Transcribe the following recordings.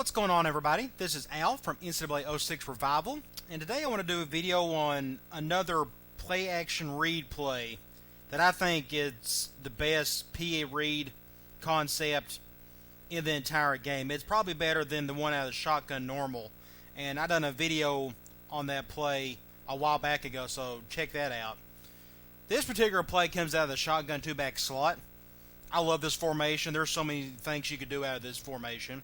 What's going on, everybody? This is Al from NCAA 06 Revival, and today I want to do a video on another play-action read play that I think is the best PA read concept in the entire game. It's probably better than the one out of the shotgun normal, and I done a video on that play a while back ago, so check that out. This particular play comes out of the shotgun two-back slot. I love this formation. There's so many things you could do out of this formation.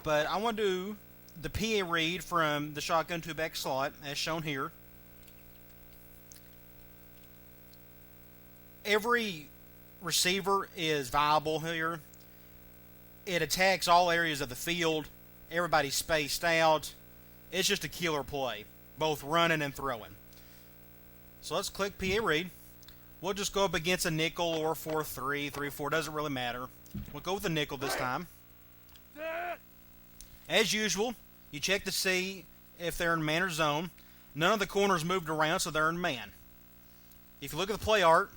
But I want to do the PA read from the shotgun two-back slot, as shown here. Every receiver is viable here. It attacks all areas of the field. Everybody's spaced out. It's just a killer play, both running and throwing. So let's click PA read. We'll just go up against a nickel or 4-3, 3-4, doesn't really matter. We'll go with the nickel this time. As usual, you check to see if they're in man or zone. None of the corners moved around, so they're in man. If you look at the play art,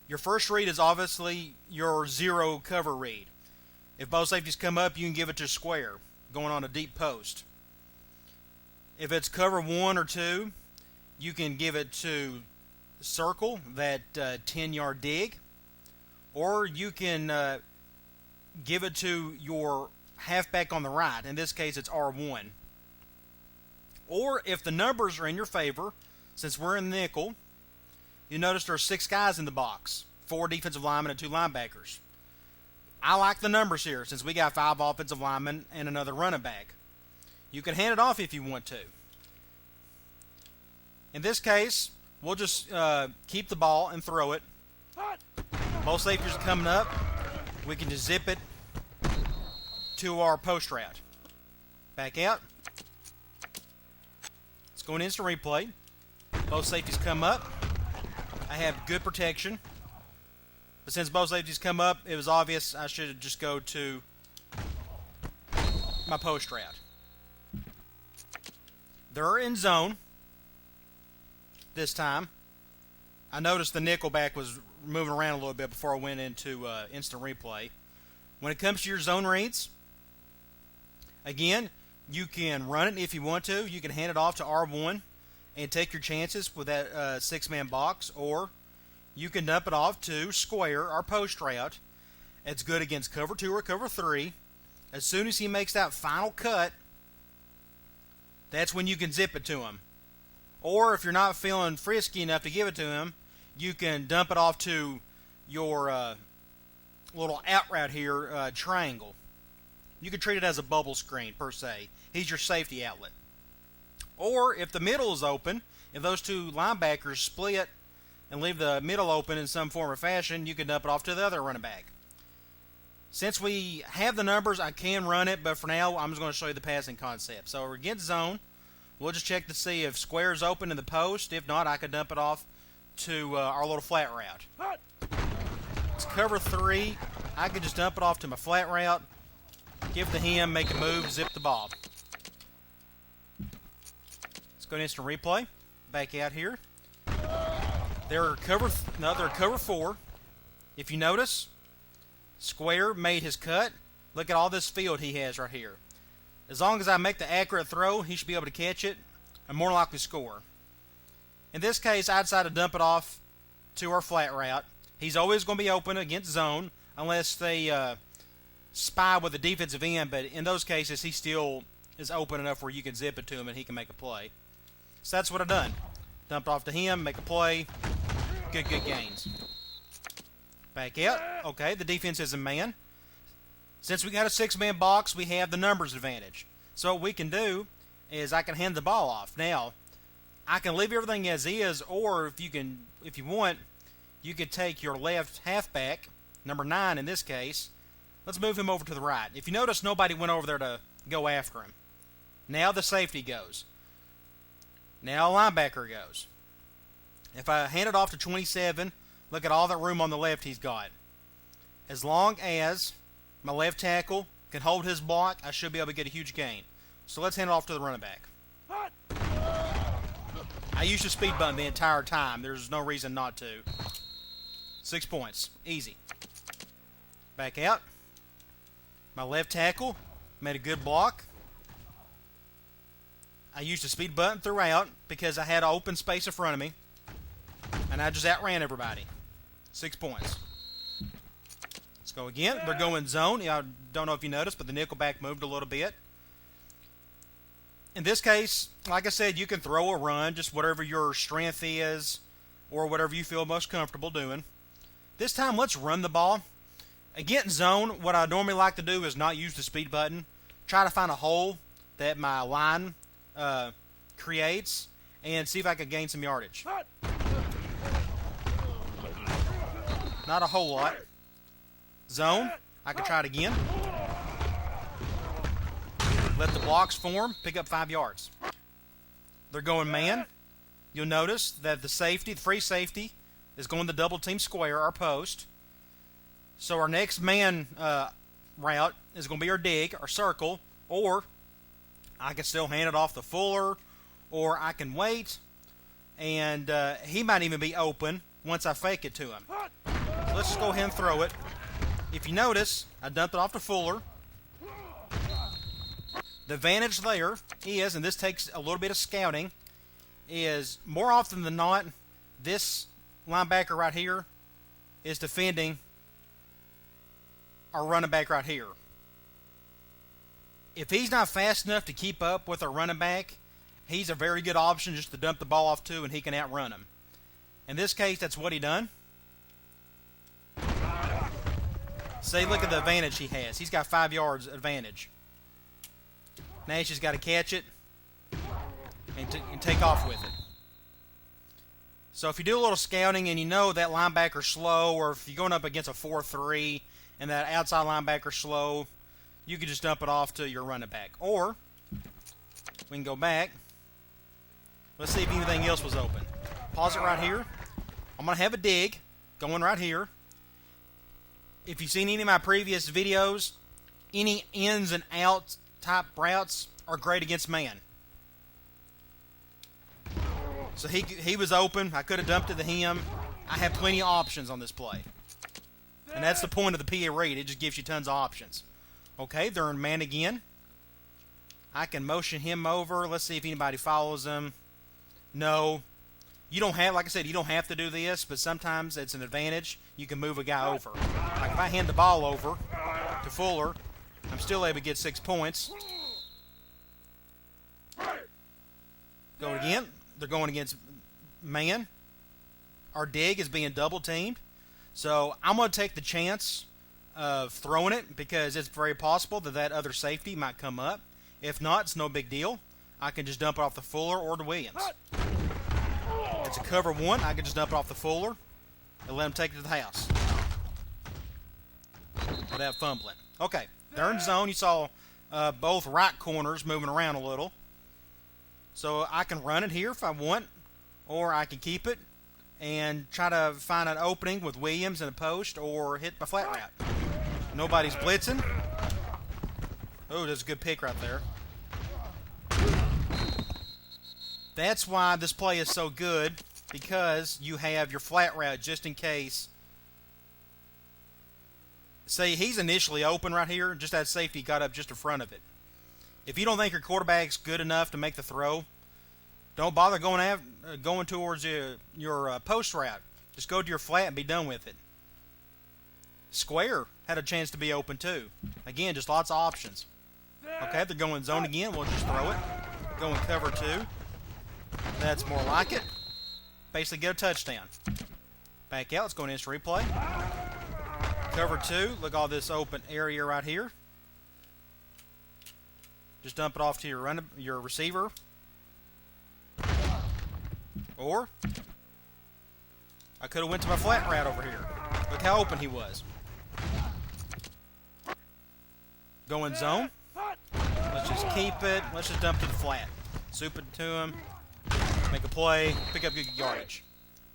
your first read is obviously your zero cover read. If both safeties come up, you can give it to square, going on a deep post. If it's cover 1 or 2, you can give it to circle, that 10-yard dig, or you can give it to your halfback on the right. In this case, it's R1. Or if the numbers are in your favor, since we're in nickel, you notice there are 6 guys in the box, 4 defensive linemen and 2 linebackers. I like the numbers here since we got 5 offensive linemen and another running back. You can hand it off if you want to. In this case, we'll just keep the ball and throw it. Both safeties are coming up. We can just zip it to our post route. Back out. Let's go in instant replay. Both safeties come up. I have good protection. But since both safeties come up, it was obvious I should just go to my post route. They're in zone this time. I noticed the nickelback was moving around a little bit before I went into instant replay. When it comes to your zone reads, again, you can run it if you want to. You can hand it off to R1 and take your chances with that 6-man box, or you can dump it off to square, our post route. It's good against cover 2 or cover 3. As soon as he makes that final cut, that's when you can zip it to him. Or if you're not feeling frisky enough to give it to him, you can dump it off to your little out route here, triangle. You can treat it as a bubble screen, per se. He's your safety outlet. Or if the middle is open, if those 2 linebackers split and leave the middle open in some form or fashion, you can dump it off to the other running back. Since we have the numbers, I can run it, but for now, I'm just going to show you the passing concept. So we're against zone. We'll just check to see if square is open in the post. If not, I could dump it off to our little flat route. It's cover 3. I could just dump it off to my flat route, give it to him, make a move, zip the ball. Let's go to instant replay. Back out here. They're cover 4. If you notice, square made his cut. Look at all this field he has right here. As long as I make the accurate throw, he should be able to catch it and more likely score. In this case, I decided to dump it off to our flat route. He's always going to be open against zone unless they spy with the defensive end, but in those cases, he still is open enough where you can zip it to him and he can make a play. So that's what I've done. Dumped off to him, make a play. Good gains. Back out. Okay, the defense is a man. Since we got a 6-man box, we have the numbers advantage. So what we can do is I can hand the ball off. Now, I can leave everything as is, or if you want, you could take your left halfback, number 9 in this case. Let's move him over to the right. If you notice, nobody went over there to go after him. Now the safety goes. Now a linebacker goes. If I hand it off to 27, look at all that room on the left he's got. As long as my left tackle can hold his block, I should be able to get a huge gain. So let's hand it off to the running back. I used the speed button the entire time. There's no reason not to. 6 points. Easy. Back out. My left tackle made a good block. I used the speed button throughout because I had an open space in front of me. And I just outran everybody. 6 points. Let's go again. They're going zone. I don't know if you noticed, but the nickelback moved a little bit. In this case, like I said, you can throw or run, just whatever your strength is or whatever you feel most comfortable doing. This time, let's run the ball. Again, zone, what I normally like to do is not use the speed button. Try to find a hole that my line creates and see if I can gain some yardage. Not a whole lot. Zone, I can try it again. Let the blocks form, pick up 5 yards. They're going man. You'll notice that the safety, the free safety, is going to double team square, our post. So our next man route is going to be our dig, our circle, or I can still hand it off to Fuller, or I can wait, and he might even be open once I fake it to him. So let's just go ahead and throw it. If you notice, I dumped it off to Fuller. The advantage there is, and this takes a little bit of scouting, is more often than not, this linebacker right here is defending our running back right here. If he's not fast enough to keep up with our running back, he's a very good option just to dump the ball off to, and he can outrun him. In this case, that's what he done. See, look at the advantage he has. He's got 5 yards advantage. Now he's just got to catch it and take off with it. So if you do a little scouting and you know that linebacker's slow, or if you're going up against a 4-3 and that outside linebacker's slow, you can just dump it off to your running back. Or we can go back. Let's see if anything else was open. Pause it right here. I'm going to have a dig going right here. If you've seen any of my previous videos, any ins and outs type routes are great against man. So he was open. I could have dumped it to him. I have plenty of options on this play. And that's the point of the PA read. It just gives you tons of options. Okay, they're in man again. I can motion him over. Let's see if anybody follows him. No. You don't have, like I said, you don't have to do this, but sometimes it's an advantage. You can move a guy over. Like if I hand the ball over to Fuller, I'm still able to get 6 points. Go again. They're going against man. Our dig is being double teamed. So I'm going to take the chance of throwing it because it's very possible that other safety might come up. If not, it's no big deal. I can just dump it off the Fuller or the Williams. It's a cover one. I can just dump it off the Fuller and let him take it to the house without fumbling. Okay, they're in zone. You saw both right corners moving around a little. So I can run it here if I want, or I can keep it and try to find an opening with Williams in a post or hit my flat route. Nobody's blitzing. Oh, that's a good pick right there. That's why this play is so good, because you have your flat route just in case. See, he's initially open right here. Just that safety got up just in front of it. If you don't think your quarterback's good enough to make the throw, don't bother going towards your post route. Just go to your flat and be done with it. Square had a chance to be open too. Again, just lots of options. Okay, they're going zone again. We'll just throw it. Going cover two. That's more like it. Basically get a touchdown. Back out. Let's go into instant replay. Cover two. Look at all this open area right here. Just dump it off to your receiver. Or I could have went to my flat route over here. Look how open he was. Going zone. Let's just keep it. Let's just dump to the flat. Soup it to him. Make a play. Pick up good yardage.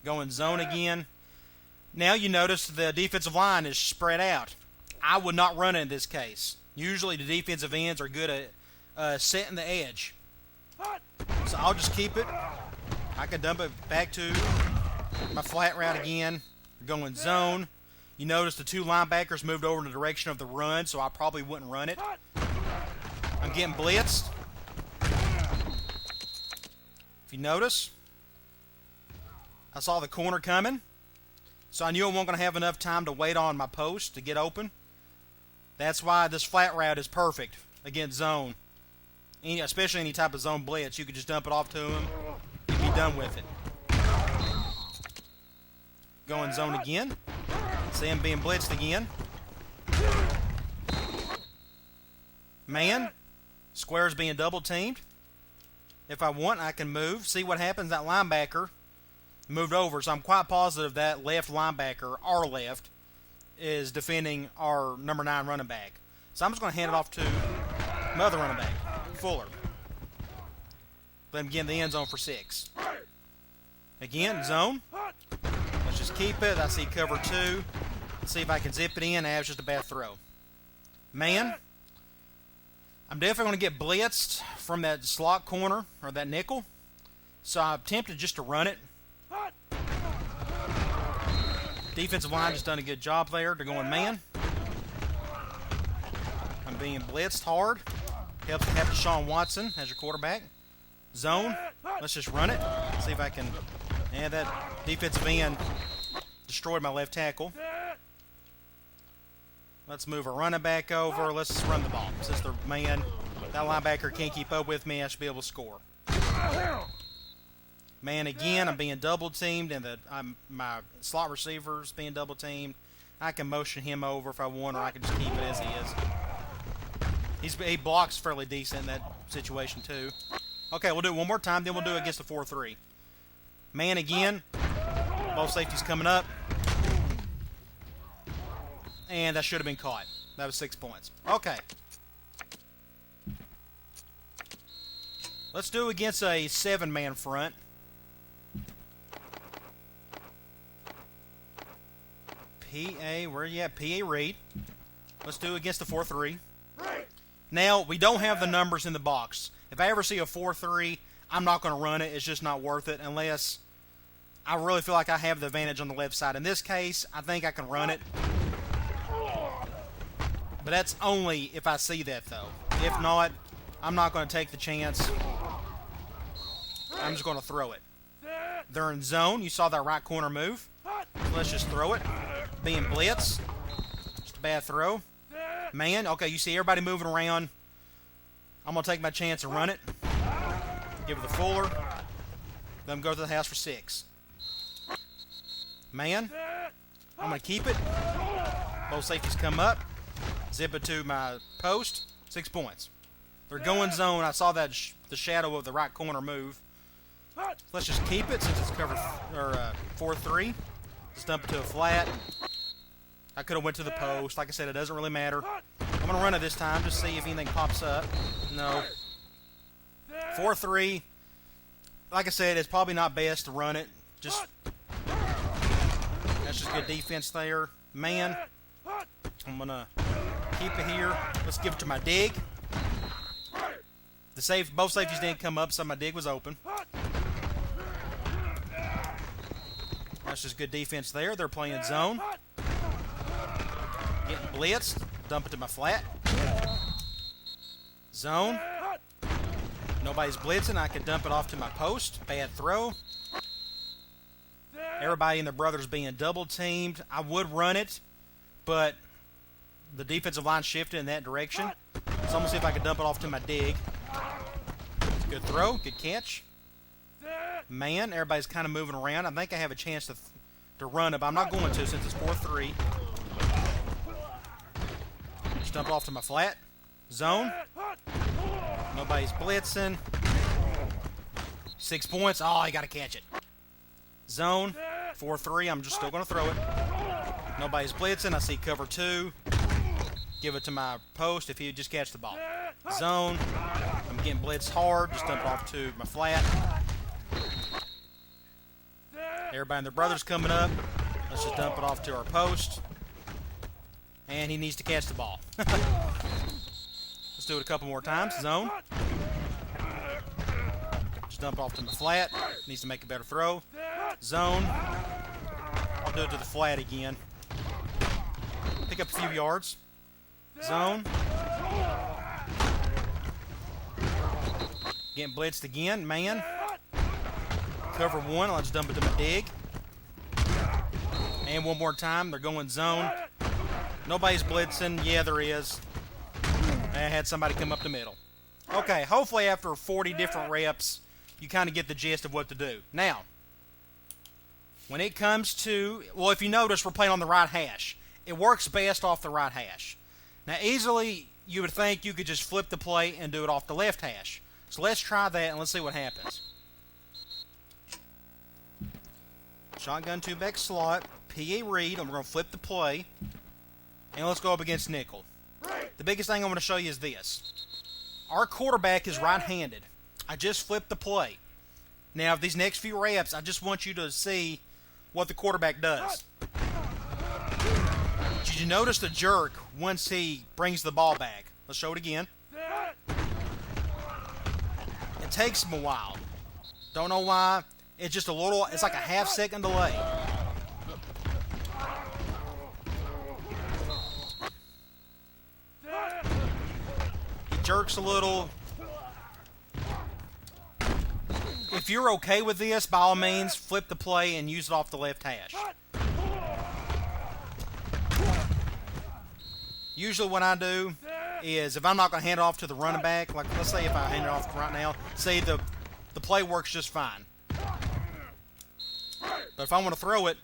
Going zone again. Now you notice the defensive line is spread out. I would not run it in this case. Usually the defensive ends are good at setting the edge. So I'll just keep it. I can dump it back to my flat route again. Going zone. You notice the two linebackers moved over in the direction of the run, so I probably wouldn't run it. I'm getting blitzed. If you notice, I saw the corner coming, so I knew I wasn't going to have enough time to wait on my post to get open. That's why this flat route is perfect against zone. Especially any type of zone blitz. You could just dump it off to him and be done with it. Going zone again. See him being blitzed again. Man. Square's being double teamed. If I want, I can move. See what happens. That linebacker moved over. So I'm quite positive that left linebacker, our left, is defending our number 9 running back. So I'm just going to hand it off to my other running back, Fuller. Let him get in the end zone for 6. Again, zone. Let's just keep it. I see cover 2. Let's see if I can zip it in. That was just a bad throw. Man. I'm definitely going to get blitzed from that slot corner or that nickel. So I'm tempted just to run it. Defensive line just done a good job there. They're going man. I'm being blitzed hard. Helps to have Deshaun Watson as your quarterback. Zone. Let's just run it. See if I can. And that defensive end destroyed my left tackle. Let's move a running back over. Let's run the ball. Since the man, that linebacker can't keep up with me, I should be able to score. Man, again, I'm being double teamed, and my slot receiver's being double teamed. I can motion him over if I want, or I can just keep it as he is. He blocks fairly decent in that situation too. Okay, we'll do it one more time, then we'll do it against the 4-3. Man, again, both safeties coming up. And that should have been caught. That was 6 points. Okay. Let's do against a 7-man front. PA, where are you at? PA Reed. Let's do against the 4-3. Now, we don't have the numbers in the box. If I ever see a 4-3, I'm not going to run it. It's just not worth it unless I really feel like I have the advantage on the left side. In this case, I think I can run it. But that's only if I see that, though. If not, I'm not going to take the chance. I'm just going to throw it. They're in zone. You saw that right corner move. Let's just throw it. Being blitz. Just a bad throw. Man, okay, you see everybody moving around. I'm going to take my chance and run it. Give it to Fuller. Let them go to the house for 6. Man, I'm going to keep it. Both safeties come up. Zip it to my post. 6 points. They're going zone. I saw that the shadow of the right corner move. Let's just keep it since it's cover 4-3. Just dump it to a flat. I could have went to the post. Like I said, it doesn't really matter. I'm going to run it this time. Just see if anything pops up. No. 4-3. Like I said, it's probably not best to run it. That's just good defense there. Man. I'm going to keep it here. Let's give it to my dig. Both safeties didn't come up, so my dig was open. That's just good defense there. They're playing zone. Getting blitzed. Dump it to my flat. Zone. Nobody's blitzing. I can dump it off to my post. Bad throw. Everybody and their brothers being double teamed. I would run it, but the defensive line shifted in that direction. So I'm going to see if I can dump it off to my dig. Good throw. Good catch. Man, everybody's kind of moving around. I think I have a chance to run it, but I'm not going to since it's 4-3. Just dump it off to my flat. Zone. Nobody's blitzing. 6 points. Oh, I got to catch it. Zone. 4-3. I'm just still going to throw it. Nobody's blitzing. I see cover 2. Give it to my post if he would just catch the ball. Zone. I'm getting blitzed hard. Just dump it off to my flat. Everybody and their brothers coming up. Let's just dump it off to our post. And he needs to catch the ball. Let's do it a couple more times. Zone. Just dump it off to my flat. Needs to make a better throw. Zone. I'll do it to the flat again. pick up a few yards. Zone. Getting blitzed again. Man. Cover one. Let's dump it to my dig. And one more time. They're going zone. Nobody's blitzing. Yeah, there is. I had somebody come up the middle. Okay, hopefully after 40 different reps, you kind of get the gist of what to do. Now, when it comes to, well, if you notice, we're playing on the right hash. It works best off the right hash. Now, easily, you would think you could just flip the play and do it off the left hash. So let's try that and let's see what happens. Shotgun two-back slot, PA read, and we're going to flip the play. And let's go up against nickel. The biggest thing I want to show you is this. Our quarterback is right-handed. I just flipped the play. Now, these next few reps, I just want you to see what the quarterback does. Did you notice the jerk once he brings the ball back? Let's show it again. It takes him a while. Don't know why. It's just a little, it's like a half-second delay. He jerks a little. If you're okay with this, by all means, flip the play and use it off the left hash. Usually what I do is, if I'm not going to hand it off to the running back, like let's say if I hand it off right now, say the play works just fine. But if I want to throw it,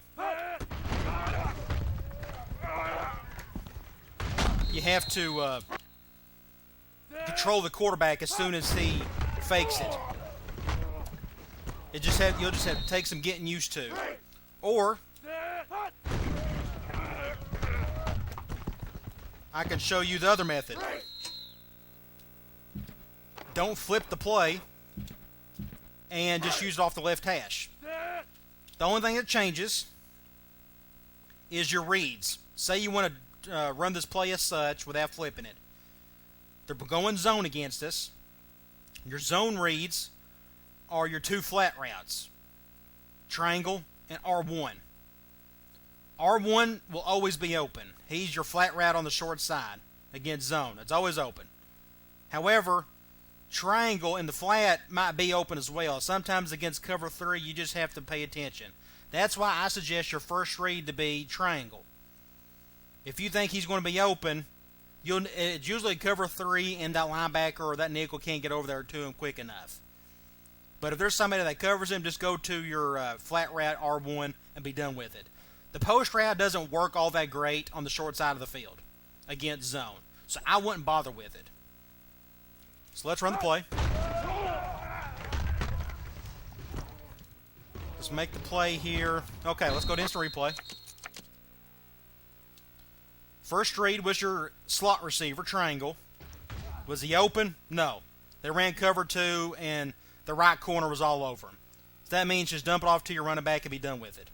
you have to control the quarterback as soon as he fakes it. You'll just have to take some getting used to. Or I can show you the other method. Don't flip the play and just use it off the left hash. The only thing that changes is your reads. Say you want to run this play as such without flipping it. They're going zone against us. Your zone reads are your two flat routes, triangle and R1. R1 will always be open. He's your flat route on the short side against zone. It's always open. However, triangle in the flat might be open as well. Sometimes against cover 3, you just have to pay attention. That's why I suggest your first read to be triangle. If you think he's going to be open, it's usually cover 3 and that linebacker or that nickel can't get over there to him quick enough. But if there's somebody that covers him, just go to your flat route R1 and be done with it. The post route doesn't work all that great on the short side of the field against zone. So I wouldn't bother with it. So let's run the play. Let's make the play here. Okay, let's go to instant replay. First read was your slot receiver, triangle. Was he open? No. They ran cover 2, and the right corner was all over him. So that means just dump it off to your running back and be done with it.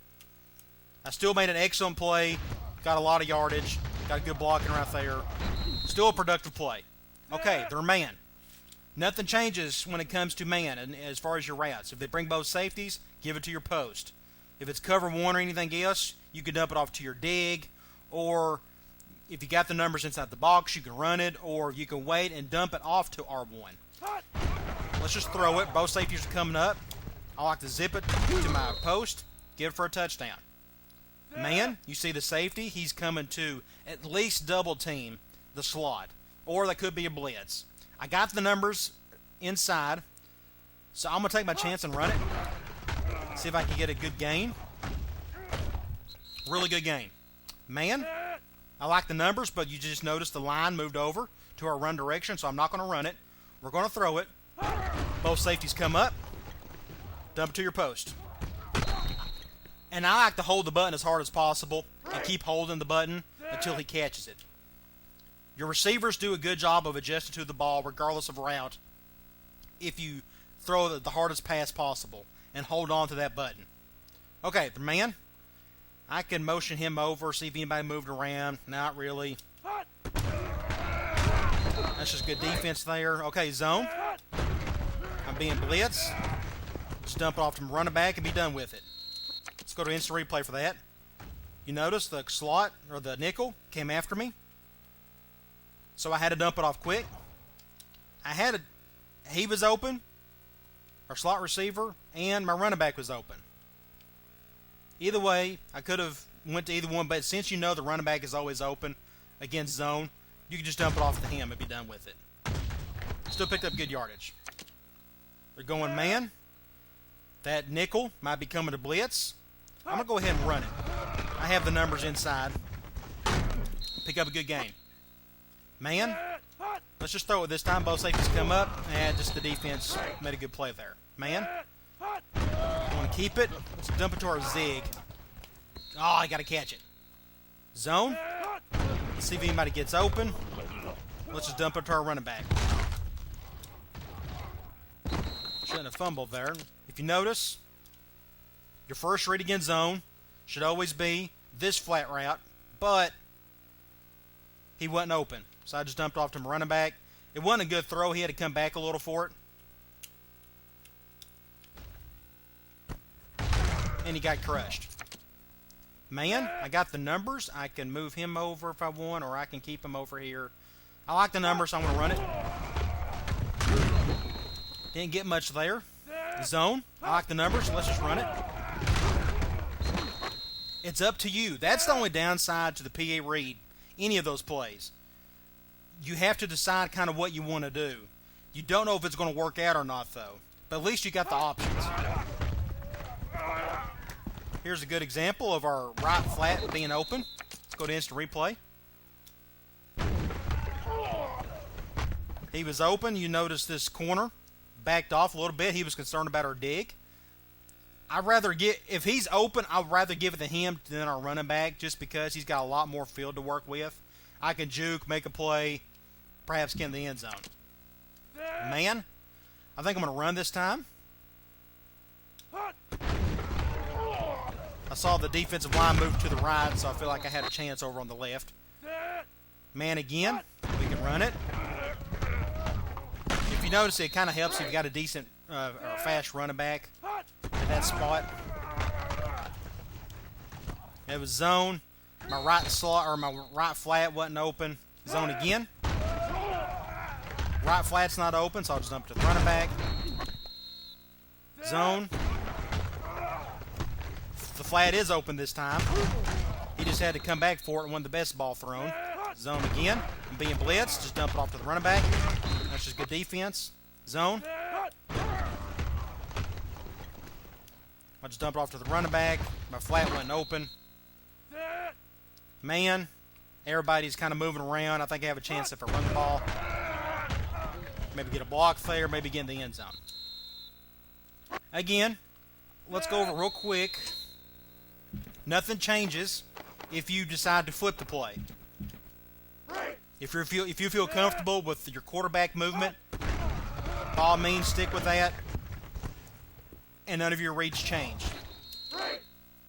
I still made an excellent play. Got a lot of yardage. Got a good blocking right there. Still a productive play. Okay, they're man. Nothing changes when it comes to man and as far as your routes. If they bring both safeties, give it to your post. If it's cover 1 or anything else, you can dump it off to your dig. Or if you got the numbers inside the box, you can run it. Or you can wait and dump it off to R1. Let's just throw it. Both safeties are coming up. I like to zip it to my post. Give it for a touchdown. Man, you see the safety. He's coming to at least double team the slot. Or that could be a blitz. I got the numbers inside. So I'm going to take my chance and run it. See if I can get a good gain. Really good gain. Man, I like the numbers, but you just noticed the line moved over to our run direction, so I'm not going to run it. We're going to throw it. Both safeties come up. Dump it to your post. And I like to hold the button as hard as possible and keep holding the button until he catches it. Your receivers do a good job of adjusting to the ball regardless of route if you throw the hardest pass possible and hold on to that button. Okay, the man, I can motion him over, see if anybody moved around. Not really. That's just good defense there. Okay, zone. I'm being blitzed. Just dump it off to my running back and be done with it. Let's go to instant replay for that. You notice the slot, or the nickel, came after me. So I had to dump it off quick. He was open, our slot receiver, and my running back was open. Either way, I could have went to either one, but since you know the running back is always open against zone, you can just dump it off to him and be done with it. Still picked up good yardage. They're going man. That nickel might be coming to blitz. I'm going to go ahead and run it. I have the numbers inside. Pick up a good gain. Man. Let's just throw it this time. Both safeties come up, and just the defense made a good play there. Man. I want to keep it. Let's dump it to our zig. Oh, I got to catch it. Zone. Let's see if anybody gets open. Let's just dump it to our running back. Shouldn't have fumbled there. If you notice, your first read against zone should always be this flat route, but he wasn't open. So I just dumped off to my running back. It wasn't a good throw. He had to come back a little for it. And he got crushed. Man, I got the numbers. I can move him over if I want, or I can keep him over here. I like the numbers, so I'm going to run it. Didn't get much there. Zone. I like the numbers, so let's just run it. It's up to you. That's the only downside to the PA read. Any of those plays. You have to decide kind of what you want to do. You don't know if it's going to work out or not, though. But at least you got the options. Here's a good example of our right flat being open. Let's go to instant replay. He was open. You notice this corner backed off a little bit. He was concerned about our dig. If he's open, I'd rather give it to him than our running back, just because he's got a lot more field to work with. I can juke, make a play, perhaps get in the end zone. Man, I think I'm going to run this time. I saw the defensive line move to the right, so I feel like I had a chance over on the left. Man again. We can run it. If you notice, it kind of helps if you got a decent or fast running back at that spot. It was zone. My right slot or my right flat wasn't open. Zone again. Right flat's not open, so I'll just dump it to the running back. Zone. The flat is open this time. He just had to come back for it and won the best ball thrown. Zone again. I'm being blitzed. Just dump it off to the running back. That's just good defense. Zone. I just dump it off to the running back. My flat wasn't open. Man. Everybody's kind of moving around. I think I have a chance if I run the ball. Maybe get a block there. Maybe get in the end zone. Again, let's go over real quick. Nothing changes if you decide to flip the play. If you feel comfortable with your quarterback movement, by all means stick with that. And none of your reads change.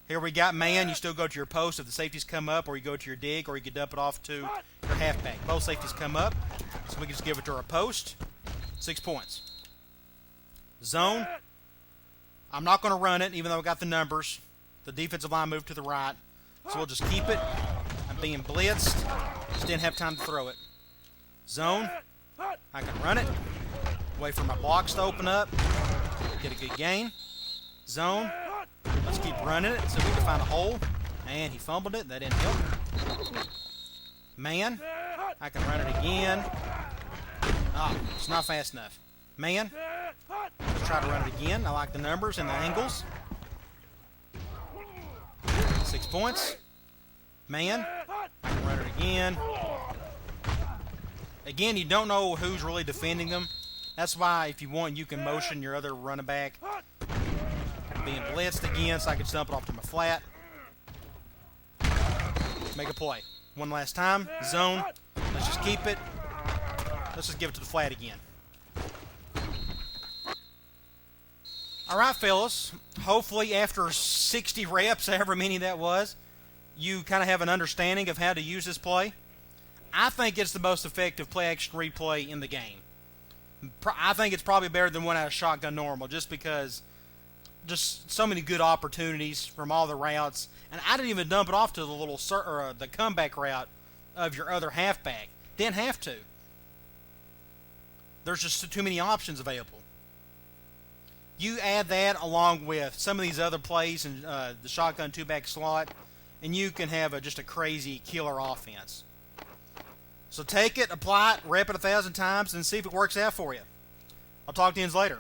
Here we got man. You still go to your post if the safeties come up, or you go to your dig, or you can dump it off to your halfback. Both safeties come up, so we can just give it to our post. 6 points. Zone. I'm not going to run it, even though I got the numbers. The defensive line moved to the right, so we'll just keep it. I'm being blitzed. Just didn't have time to throw it. Zone. I can run it. Wait for my blocks to open up. Get a good gain. Zone. Let's keep running it so we can find a hole. And he fumbled it. That didn't help. Man. I can run it again. Oh, it's not fast enough. Man. Let's try to run it again. I like the numbers and the angles. 6 points. Man. I can run it again. Again, you don't know who's really defending them. That's why, if you want, you can motion your other running back. I'm being blitzed again, so I can dump it off to my flat. Make a play. One last time. Zone. Let's just keep it. Let's just give it to the flat again. All right, fellas. Hopefully, after 60 reps, however many that was, you kind of have an understanding of how to use this play. I think it's the most effective play-action replay in the game. I think it's probably better than one out of shotgun normal, just because just so many good opportunities from all the routes, and I didn't even dump it off to the the comeback route of your other halfback. Didn't have to. There's just too many options available. You add that along with some of these other plays in the shotgun two-back slot, and you can have just a crazy killer offense. So take it, apply it, rep it 1,000 times, and see if it works out for you. I'll talk to you later.